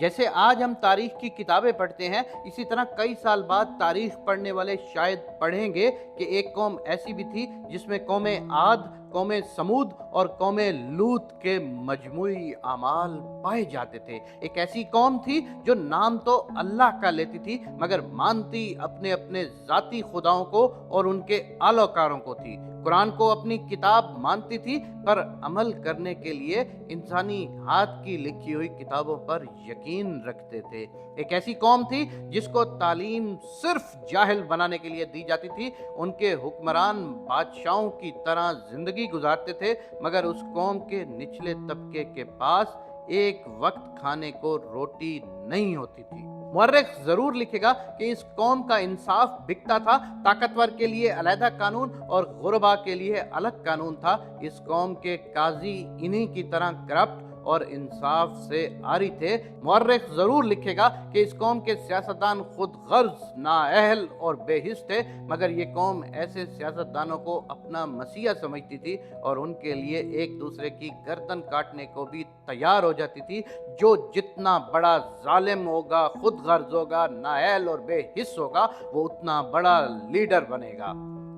جیسے آج ہم تاریخ کی کتابیں پڑھتے ہیں، اسی طرح کئی سال بعد تاریخ پڑھنے والے شاید پڑھیں گے کہ ایک قوم ایسی بھی تھی جس میں قوم عاد، قوم سمود اور قوم لوط کے مجموعی اعمال پائے جاتے تھے۔ ایک ایسی قوم تھی جو نام تو اللہ کا لیتی تھی مگر مانتی اپنے اپنے ذاتی خداؤں کو اور ان کے اعلی کو تھی۔ قرآن کو اپنی کتاب مانتی تھی پر عمل کرنے کے لیے انسانی ہاتھ کی لکھی ہوئی کتابوں پر یقین رکھتے تھے۔ ایک ایسی قوم تھی جس کو تعلیم صرف جاہل بنانے کے لیے دی جاتی تھی۔ ان کے حکمران بادشاہوں کی طرح زندگی گزارتے تھے مگر اس قوم کے نچلے طبقے کے پاس ایک وقت کھانے کو روٹی نہیں ہوتی تھی۔ مورخ ضرور لکھے گا کہ اس قوم کا انصاف بکتا تھا، طاقتور کے لیے علیحدہ قانون اور غربا کے لیے الگ قانون تھا۔ اس قوم کے قاضی انہی کی طرح کرپٹ اور انصاف سے عاری تھے۔ مورخ ضرور لکھے گا کہ اس قوم کے سیاستدان خود غرض، نااہل اور بے حس تھے مگر یہ قوم ایسے سیاستدانوں کو اپنا مسیحا سمجھتی تھی اور ان کے لیے ایک دوسرے کی گردن کاٹنے کو بھی تیار ہو جاتی تھی۔ جو جتنا بڑا ظالم ہوگا، خود غرض ہوگا، نااہل اور بے حس ہوگا، وہ اتنا بڑا لیڈر بنے گا۔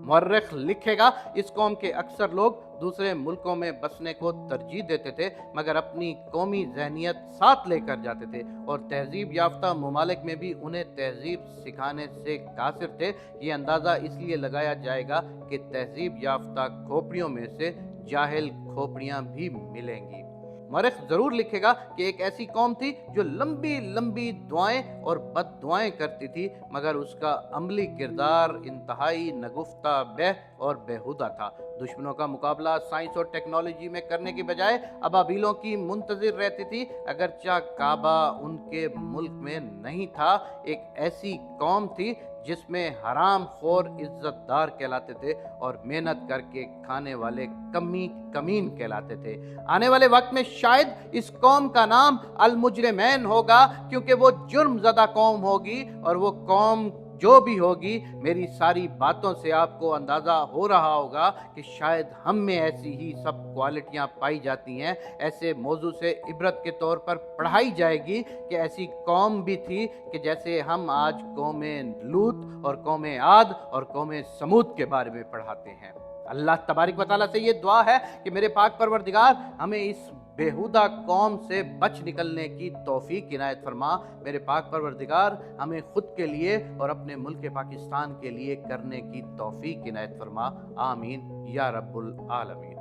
مورخ لکھے گا اس قوم کے اکثر لوگ دوسرے ملکوں میں بسنے کو ترجیح دیتے تھے مگر اپنی قومی ذہنیت ساتھ لے کر جاتے تھے اور تہذیب یافتہ ممالک میں بھی انہیں تہذیب سکھانے سے قاصر تھے۔ یہ اندازہ اس لیے لگایا جائے گا کہ تہذیب یافتہ کھوپڑیوں میں سے جاہل کھوپڑیاں بھی ملیں گی۔ مورخ ضرور لکھے گا کہ ایک ایسی قوم تھی جو لمبی لمبی دعائیں اور بد دعائیں کرتی تھی مگر اس کا عملی کردار انتہائی نگفتہ بہ اور بےہودہ تھا۔ دشمنوں کا مقابلہ سائنس اور ٹیکنالوجی میں کرنے کی بجائے ابابیلوں کی منتظر رہتی تھی، اگرچہ کعبہ ان کے ملک میں نہیں تھا۔ ایک ایسی قوم تھی جس میں حرام خور عزت دار کہلاتے تھے اور محنت کر کے کھانے والے کمین کہلاتے تھے۔ آنے والے وقت میں شاید اس قوم کا نام المجرمین ہوگا کیونکہ وہ جرم زدہ قوم ہوگی، اور وہ قوم جو بھی ہوگی، میری ساری باتوں سے آپ کو اندازہ ہو رہا ہوگا کہ شاید ہم میں ایسی ہی سب کوالٹیاں پائی جاتی ہیں۔ ایسے موضوع سے عبرت کے طور پر پڑھائی جائے گی کہ ایسی قوم بھی تھی کہ جیسے ہم آج قوم لوط اور قوم عاد اور قوم سمود کے بارے میں پڑھاتے ہیں۔ اللہ تبارک و تعالیٰ سے یہ دعا ہے کہ میرے پاک پروردگار ہمیں اس بےہودہ قوم سے بچ نکلنے کی توفیق عنایت فرما۔ میرے پاک پروردگار ہمیں خود کے لیے اور اپنے ملک پاکستان کے لیے کرنے کی توفیق عنایت فرما۔ آمین یا رب العالمین۔